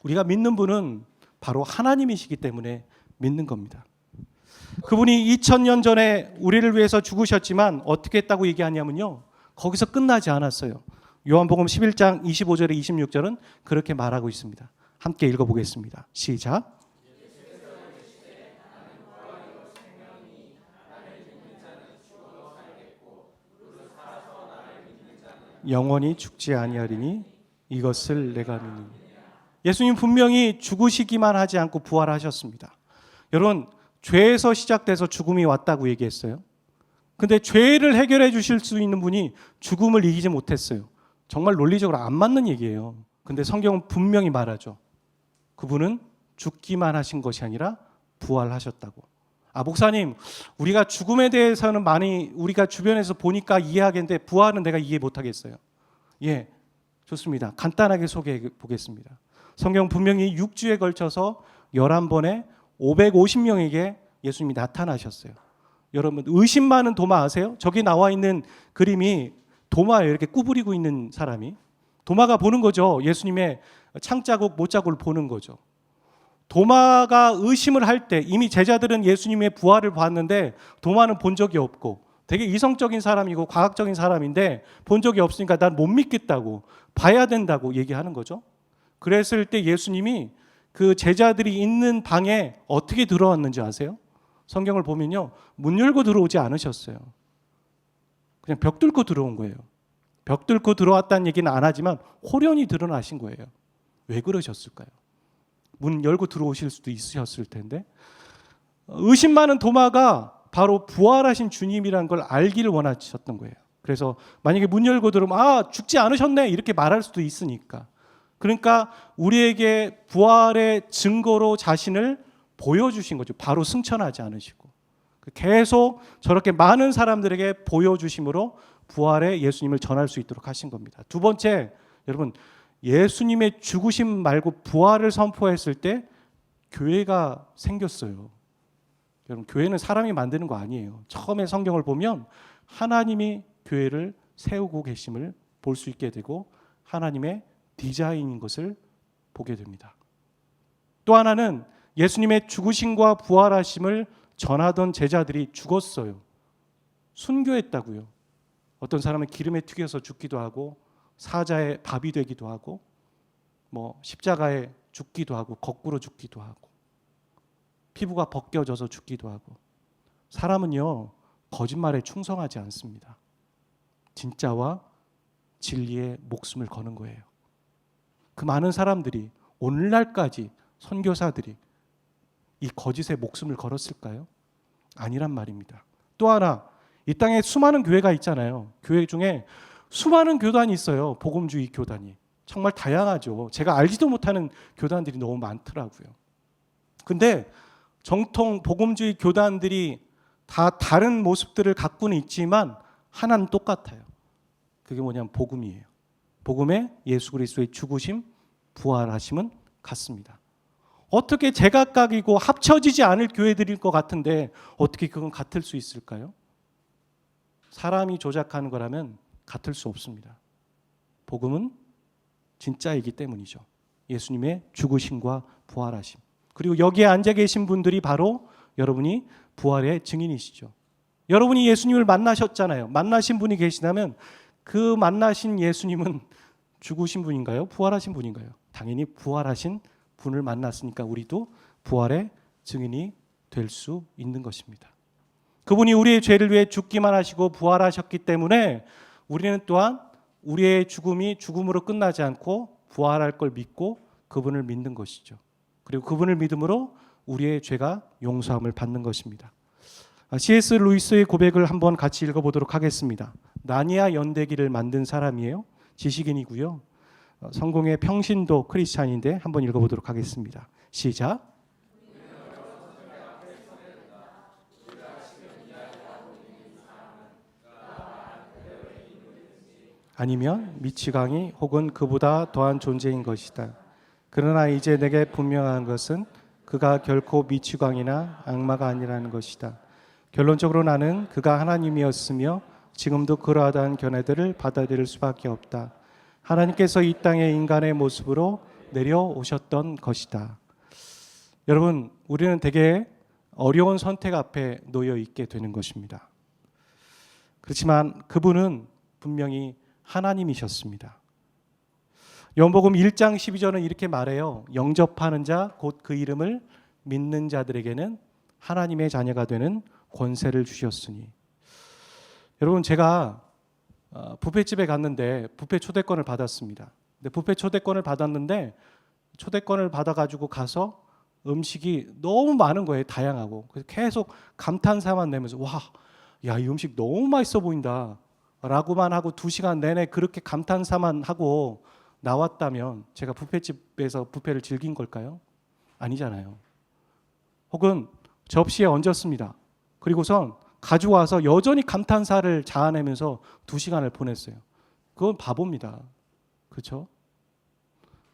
[SPEAKER 1] 우리가 믿는 분은 바로 하나님이시기 때문에 믿는 겁니다. 그분이 2000년 전에 우리를 위해서 죽으셨지만 어떻게 했다고 얘기하냐면요. 거기서 끝나지 않았어요. 요한복음 11장 25절에 26절은 그렇게 말하고 있습니다. 함께 읽어보겠습니다. 시작. 영원히 죽지 아니하리니 이것을 내가 믿느니. 예수님 분명히 죽으시기만 하지 않고 부활하셨습니다. 여러분, 죄에서 시작돼서 죽음이 왔다고 얘기했어요. 근데 죄를 해결해 주실 수 있는 분이 죽음을 이기지 못했어요. 정말 논리적으로 안 맞는 얘기예요. 근데 성경은 분명히 말하죠. 그분은 죽기만 하신 것이 아니라 부활하셨다고. 목사님, 우리가 죽음에 대해서는 많이 우리가 주변에서 보니까 이해하겠는데 부활은 내가 이해 못하겠어요. 예, 좋습니다. 간단하게 소개해 보겠습니다. 성경 분명히 6주에 걸쳐서 11번에 550명에게 예수님이 나타나셨어요. 여러분, 의심 많은 도마 아세요? 저기 나와 있는 그림이 도마예요. 이렇게 구부리고 있는 사람이. 도마가 보는 거죠. 예수님의 창자국, 못자국을 보는 거죠. 도마가 의심을 할 때 이미 제자들은 예수님의 부활을 봤는데 도마는 본 적이 없고 되게 이성적인 사람이고 과학적인 사람인데 본 적이 없으니까 난 못 믿겠다고, 봐야 된다고 얘기하는 거죠. 그랬을 때 예수님이 그 제자들이 있는 방에 어떻게 들어왔는지 아세요? 성경을 보면요, 문 열고 들어오지 않으셨어요. 그냥 벽 뚫고 들어온 거예요. 벽 뚫고 들어왔다는 얘기는 안 하지만 호련히 드러나신 거예요. 왜 그러셨을까요? 문 열고 들어오실 수도 있으셨을 텐데, 의심 많은 도마가 바로 부활하신 주님이라는 걸 알기를 원하셨던 거예요. 그래서 만약에 문 열고 들어오면 죽지 않으셨네 이렇게 말할 수도 있으니까. 그러니까 우리에게 부활의 증거로 자신을 보여주신 거죠. 바로 승천하지 않으시고 계속 저렇게 많은 사람들에게 보여주심으로 부활의 예수님을 전할 수 있도록 하신 겁니다. 두 번째, 여러분, 예수님의 죽으심 말고 부활을 선포했을 때 교회가 생겼어요. 여러분, 교회는 사람이 만드는 거 아니에요. 처음에 성경을 보면 하나님이 교회를 세우고 계심을 볼 수 있게 되고 하나님의 디자인인 것을 보게 됩니다. 또 하나는 예수님의 죽으심과 부활하심을 전하던 제자들이 죽었어요. 순교했다고요. 어떤 사람은 기름에 튀겨서 죽기도 하고 사자의 밥이 되기도 하고 십자가에 죽기도 하고 거꾸로 죽기도 하고 피부가 벗겨져서 죽기도 하고. 사람은요, 거짓말에 충성하지 않습니다. 진짜와 진리에 목숨을 거는 거예요. 그 많은 사람들이, 오늘날까지 선교사들이 이 거짓에 목숨을 걸었을까요? 아니란 말입니다. 또 하나, 이 땅에 수많은 교회가 있잖아요. 교회 중에 수많은 교단이 있어요. 복음주의 교단이. 정말 다양하죠. 제가 알지도 못하는 교단들이 너무 많더라고요. 근데 정통 복음주의 교단들이 다 다른 모습들을 갖고는 있지만 하나는 똑같아요. 그게 뭐냐면 복음이에요. 복음에 예수 그리스도의 죽으심, 부활하심은 같습니다. 어떻게 제각각이고 합쳐지지 않을 교회들일 것 같은데 어떻게 그건 같을 수 있을까요? 사람이 조작하는 거라면 같을 수 없습니다. 복음은 진짜이기 때문이죠. 예수님의 죽으심과 부활하심. 그리고 여기에 앉아 계신 분들이 바로 여러분이 부활의 증인이시죠. 여러분이 예수님을 만나셨잖아요. 만나신 분이 계시다면 그 만나신 예수님은 죽으신 분인가요? 부활하신 분인가요? 당연히 부활하신 분을 만났으니까 우리도 부활의 증인이 될 수 있는 것입니다. 그분이 우리의 죄를 위해 죽기만 하시고 부활하셨기 때문에 우리는 또한 우리의 죽음이 죽음으로 끝나지 않고 부활할 걸 믿고 그분을 믿는 것이죠. 그리고 그분을 믿음으로 우리의 죄가 용서함을 받는 것입니다. C.S. 루이스의 고백을 한번 같이 읽어보도록 하겠습니다. 나니아 연대기를 만든 사람이에요. 지식인이고요. 성공의 평신도 크리스찬인데 한번 읽어보도록 하겠습니다. 시작. 아니면 미치광이 혹은 그보다 더한 존재인 것이다. 그러나 이제 내게 분명한 것은 그가 결코 미치광이나 악마가 아니라는 것이다. 결론적으로 나는 그가 하나님이었으며 지금도 그러하다는 견해들을 받아들일 수밖에 없다. 하나님께서 이 땅에 인간의 모습으로 내려오셨던 것이다. 여러분, 우리는 되게 어려운 선택 앞에 놓여 있게 되는 것입니다. 그렇지만 그분은 분명히 하나님이셨습니다. 요한복음 1장 12절은 이렇게 말해요. 영접하는 자, 곧 그 이름을 믿는 자들에게는 하나님의 자녀가 되는 권세를 주셨으니. 여러분, 제가 뷔페집에 갔는데 뷔페 초대권을 받았습니다. 근데 뷔페 초대권을 받았는데 초대권을 받아가지고 가서 음식이 너무 많은 거예요. 다양하고. 그래서 계속 감탄사만 내면서 야, 이 음식 너무 맛있어 보인다 라고만 하고 2시간 내내 그렇게 감탄사만 하고 나왔다면 제가 뷔페집에서 뷔페를 즐긴 걸까요? 아니잖아요. 혹은 접시에 얹었습니다. 그리고선 가져와서 여전히 감탄사를 자아내면서 2시간을 보냈어요. 그건 바보입니다. 그렇죠?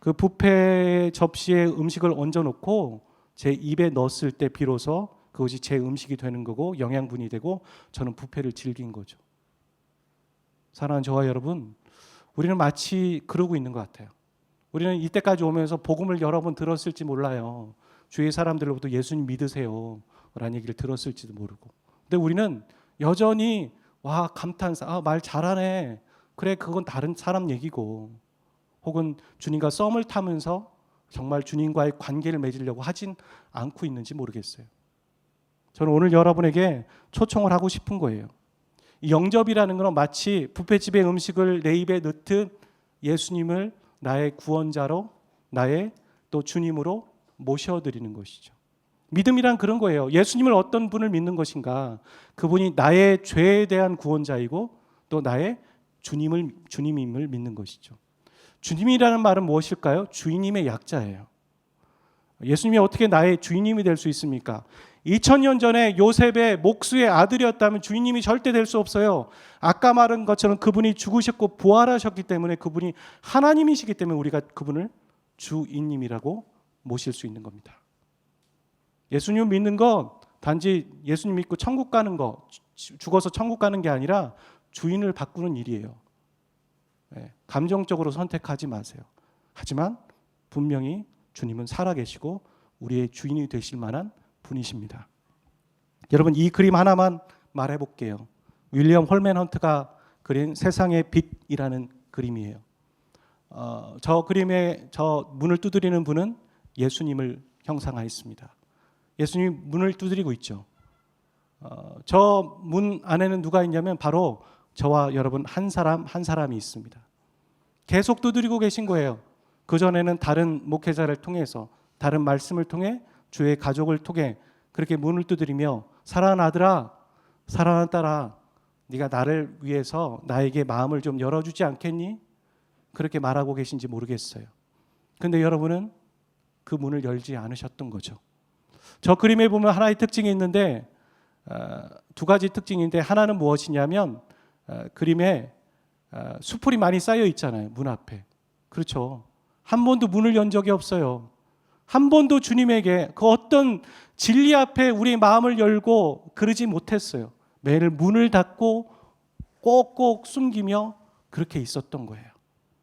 [SPEAKER 1] 그 뷔페 접시에 음식을 얹어놓고 제 입에 넣었을 때 비로소 그것이 제 음식이 되는 거고 영양분이 되고 저는 뷔페를 즐긴 거죠. 사랑하는 저와 여러분, 우리는 마치 그러고 있는 것 같아요. 우리는 이때까지 오면서 복음을 여러 번 들었을지 몰라요. 주위 사람들로부터 예수님 믿으세요 라는 얘기를 들었을지도 모르고. 근데 우리는 여전히 와, 감탄사, 말 잘하네. 그래, 그건 다른 사람 얘기고. 혹은 주님과 썸을 타면서 정말 주님과의 관계를 맺으려고 하진 않고 있는지 모르겠어요. 저는 오늘 여러분에게 초청을 하고 싶은 거예요. 이 영접이라는 건 마치 뷔페집의 음식을 내 입에 넣듯 예수님을 나의 구원자로, 나의 또 주님으로 모셔드리는 것이죠. 믿음이란 그런 거예요. 예수님을 어떤 분을 믿는 것인가? 그분이 나의 죄에 대한 구원자이고 또 나의 주님임을 믿는 것이죠. 주님이라는 말은 무엇일까요? 주인님의 약자예요. 예수님이 어떻게 나의 주인님이 될 수 있습니까? 2000년 전에 요셉의 목수의 아들이었다면 주인님이 절대 될 수 없어요. 아까 말한 것처럼 그분이 죽으셨고 부활하셨기 때문에 그분이 하나님이시기 때문에 우리가 그분을 주인님이라고 모실 수 있는 겁니다. 예수님 믿는 건 단지 예수님 믿고 천국 가는 거, 죽어서 천국 가는 게 아니라 주인을 바꾸는 일이에요. 감정적으로 선택하지 마세요. 하지만 분명히 주님은 살아계시고 우리의 주인이 되실 만한 분이십니다. 여러분, 이 그림 하나만 말해볼게요. 윌리엄 홀맨 헌트가 그린 세상의 빛이라는 그림이에요. 저 그림의 저 문을 두드리는 분은 예수님을 형상화했습니다. 예수님이 문을 두드리고 있죠. 저 문 안에는 누가 있냐면 바로 저와 여러분 한 사람이 있습니다. 계속 두드리고 계신 거예요. 그전에는 다른 목회자를 통해서, 다른 말씀을 통해, 주의 가족을 통해 그렇게 문을 두드리며 사랑하는 아들아, 사랑하는 딸아, 네가 나를 위해서 나에게 마음을 좀 열어주지 않겠니? 그렇게 말하고 계신지 모르겠어요. 근데 여러분은 그 문을 열지 않으셨던 거죠. 저 그림에 보면 하나의 특징이 있는데 두 가지 특징인데, 하나는 무엇이냐면 그림에 수풀이 많이 쌓여 있잖아요. 문 앞에. 그렇죠. 한 번도 문을 연 적이 없어요. 한 번도 주님에게 그 어떤 진리 앞에 우리의 마음을 열고 그러지 못했어요. 매일 문을 닫고 꼭꼭 숨기며 그렇게 있었던 거예요.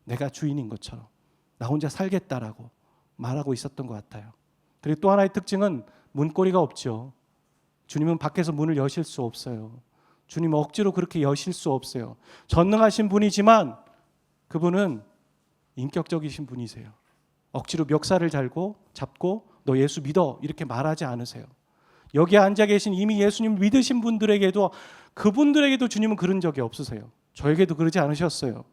[SPEAKER 1] 내가 주인인 것처럼 나 혼자 살겠다라고 말하고 있었던 것 같아요. 그리고 또 하나의 특징은 문고리가 없죠. 주님은 밖에서 문을 여실 수 없어요. 주님은 억지로 그렇게 여실 수 없어요. 전능하신 분이지만 그분은 인격적이신 분이세요. 억지로 멱살을 잡고 너 예수 믿어 이렇게 말하지 않으세요. 여기에 앉아 계신 이미 예수님 믿으신 분들에게도, 그분들에게도 주님은 그런 적이 없으세요. 저에게도 그러지 않으셨어요.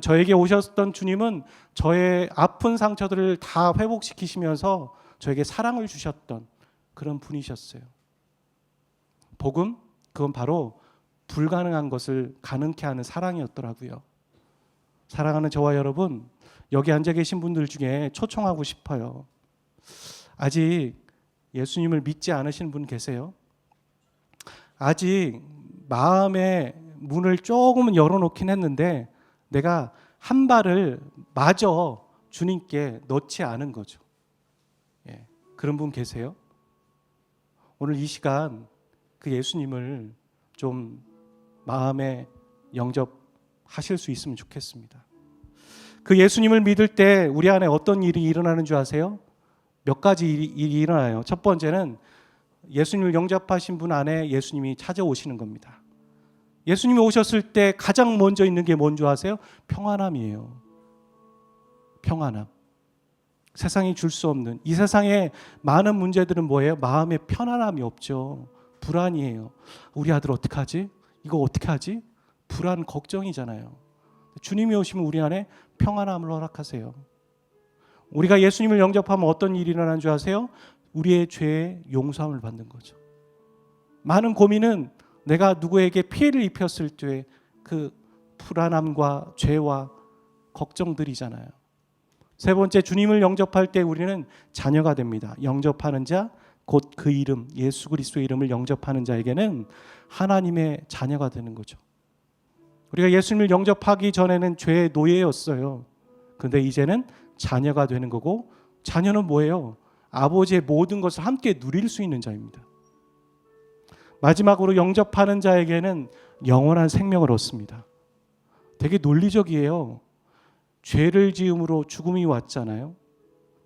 [SPEAKER 1] 저에게 오셨던 주님은 저의 아픈 상처들을 다 회복시키시면서 저에게 사랑을 주셨던 그런 분이셨어요. 복음, 그건 바로 불가능한 것을 가능케 하는 사랑이었더라고요. 사랑하는 저와 여러분, 여기 앉아 계신 분들 중에 초청하고 싶어요. 아직 예수님을 믿지 않으신 분 계세요? 아직 마음의 문을 조금은 열어놓긴 했는데 내가 한 발을 마저 주님께 넣지 않은 거죠. 그런 분 계세요? 오늘 이 시간 그 예수님을 좀 마음에 영접하실 수 있으면 좋겠습니다. 그 예수님을 믿을 때 우리 안에 어떤 일이 일어나는 줄 아세요? 몇 가지 일이 일어나요. 첫 번째는 예수님을 영접하신 분 안에 예수님이 찾아오시는 겁니다. 예수님이 오셨을 때 가장 먼저 있는 게 뭔 줄 아세요? 평안함이에요. 평안함. 세상이 줄 수 없는, 이 세상의 많은 문제들은 뭐예요? 마음에 편안함이 없죠. 불안이에요. 우리 아들 어떡하지? 이거 어떻게 하지? 불안, 걱정이잖아요. 주님이 오시면 우리 안에 평안함을 허락하세요. 우리가 예수님을 영접하면 어떤 일이 일어나는 줄 아세요? 우리의 죄의 용서함을 받는 거죠. 많은 고민은 내가 누구에게 피해를 입혔을 때 그 불안함과 죄와 걱정들이잖아요. 세 번째, 주님을 영접할 때 우리는 자녀가 됩니다. 영접하는 자, 곧 그 이름, 예수 그리스도의 이름을 영접하는 자에게는 하나님의 자녀가 되는 거죠. 우리가 예수님을 영접하기 전에는 죄의 노예였어요. 근데 이제는 자녀가 되는 거고, 자녀는 뭐예요? 아버지의 모든 것을 함께 누릴 수 있는 자입니다. 마지막으로 영접하는 자에게는 영원한 생명을 얻습니다. 되게 논리적이에요. 죄를 지음으로 죽음이 왔잖아요.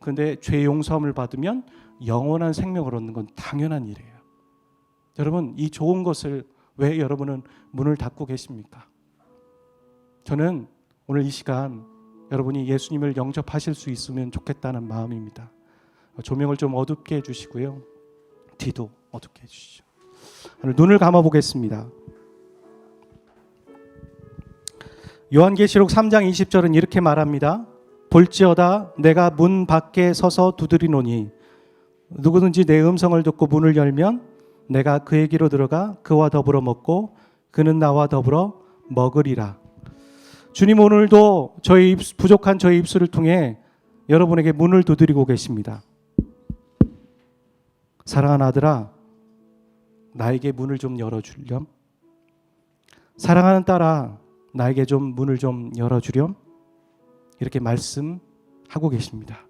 [SPEAKER 1] 그런데 죄 용서함을 받으면 영원한 생명을 얻는 건 당연한 일이에요. 여러분, 이 좋은 것을 왜 여러분은 문을 닫고 계십니까? 저는 오늘 이 시간 여러분이 예수님을 영접하실 수 있으면 좋겠다는 마음입니다. 조명을 좀 어둡게 해주시고요. 뒤도 어둡게 해주시죠. 오늘 눈을 감아 보겠습니다. 요한계시록 3장 20절은 이렇게 말합니다. 볼지어다 내가 문 밖에 서서 두드리노니 누구든지 내 음성을 듣고 문을 열면 내가 그에게로 들어가 그와 더불어 먹고 그는 나와 더불어 먹으리라. 주님 오늘도 부족한 저희 입술을 통해 여러분에게 문을 두드리고 계십니다. 사랑하는 아들아, 나에게 문을 좀 열어주렴. 사랑하는 딸아, 나에게 좀 문을 좀 열어주렴. 이렇게 말씀하고 계십니다.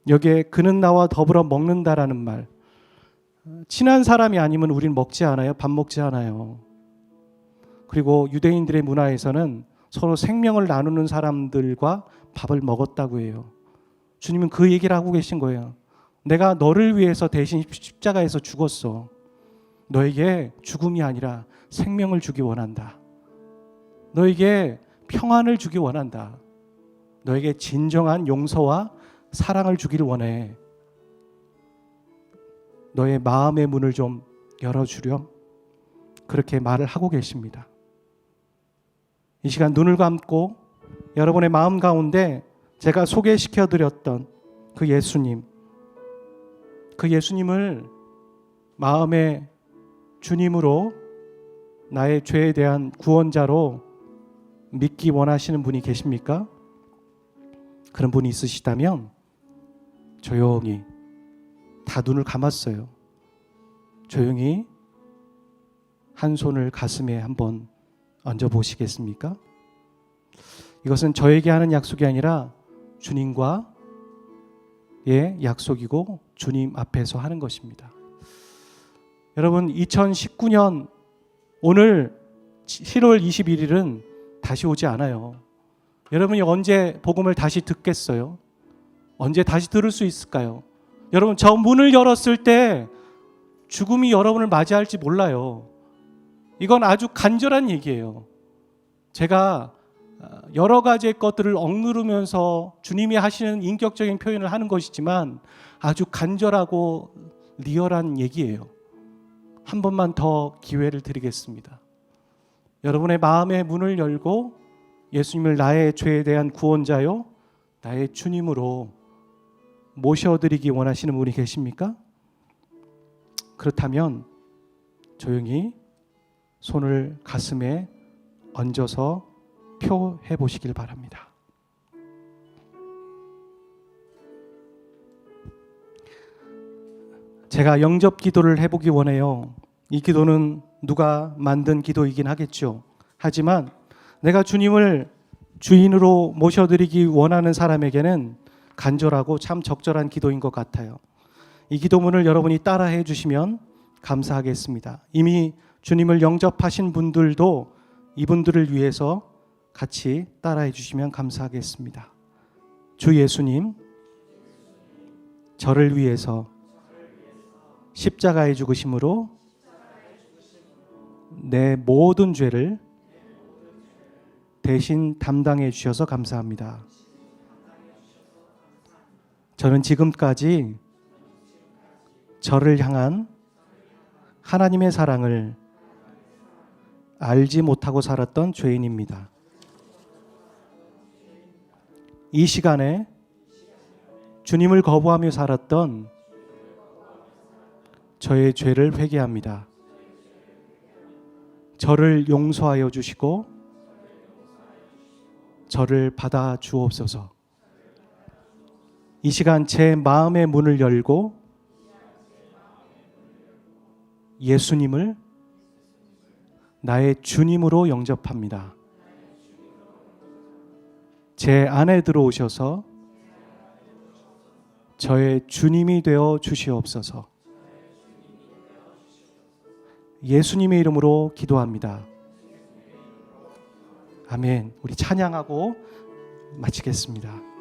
[SPEAKER 1] 여기에 그는 나와 더불어 먹는다라는 말, 친한 사람이 아니면 우린 먹지 않아요. 밥 먹지 않아요. 그리고 유대인들의 문화에서는 서로 생명을 나누는 사람들과 밥을 먹었다고 해요. 주님은 그 얘기를 하고 계신 거예요. 내가 너를 위해서 대신 십자가에서 죽었어. 너에게 죽음이 아니라 생명을 주기 원한다. 너에게 평안을 주기 원한다. 너에게 진정한 용서와 사랑을 주기를 원해. 너의 마음의 문을 좀 열어주렴. 그렇게 말을 하고 계십니다. 이 시간 눈을 감고 여러분의 마음 가운데 제가 소개시켜드렸던 그 예수님을 마음의 주님으로 나의 죄에 대한 구원자로 믿기 원하시는 분이 계십니까? 그런 분이 있으시다면 조용히 다 눈을 감았어요. 조용히 한 손을 가슴에 한번 얹어 보시겠습니까? 이것은 저에게 하는 약속이 아니라 주님과의 약속이고 주님 앞에서 하는 것입니다. 여러분 2019년 오늘 7월 21일은 다시 오지 않아요. 여러분이 언제 복음을 다시 듣겠어요? 언제 다시 들을 수 있을까요? 여러분 저 문을 열었을 때 죽음이 여러분을 맞이할지 몰라요. 이건 아주 간절한 얘기예요. 제가 여러 가지의 것들을 억누르면서 주님이 하시는 인격적인 표현을 하는 것이지만 아주 간절하고 리얼한 얘기예요. 한 번만 더 기회를 드리겠습니다. 여러분의 마음의 문을 열고 예수님을 나의 죄에 대한 구원자요, 나의 주님으로 모셔드리기 원하시는 분이 계십니까? 그렇다면 조용히 손을 가슴에 얹어서 표해 보시길 바랍니다. 제가 영접 기도를 해보기 원해요. 이 기도는 누가 만든 기도이긴 하겠죠. 하지만 내가 주님을 주인으로 모셔드리기 원하는 사람에게는 간절하고 참 적절한 기도인 것 같아요. 이 기도문을 여러분이 따라해 주시면 감사하겠습니다. 이미 주님을 영접하신 분들도 이분들을 위해서 같이 따라해 주시면 감사하겠습니다. 주 예수님, 저를 위해서 십자가의 죽으심으로 내 모든 죄를 대신 담당해 주셔서 감사합니다. 저는 지금까지 저를 향한 하나님의 사랑을 알지 못하고 살았던 죄인입니다. 이 시간에 주님을 거부하며 살았던 저의 죄를 회개합니다. 저를 용서하여 주시고 저를 받아 주옵소서. 이 시간 제 마음의 문을 열고 예수님을 나의 주님으로 영접합니다. 제 안에 들어오셔서 저의 주님이 되어 주시옵소서. 예수님의 이름으로 기도합니다. 아멘. 우리 찬양하고 마치겠습니다.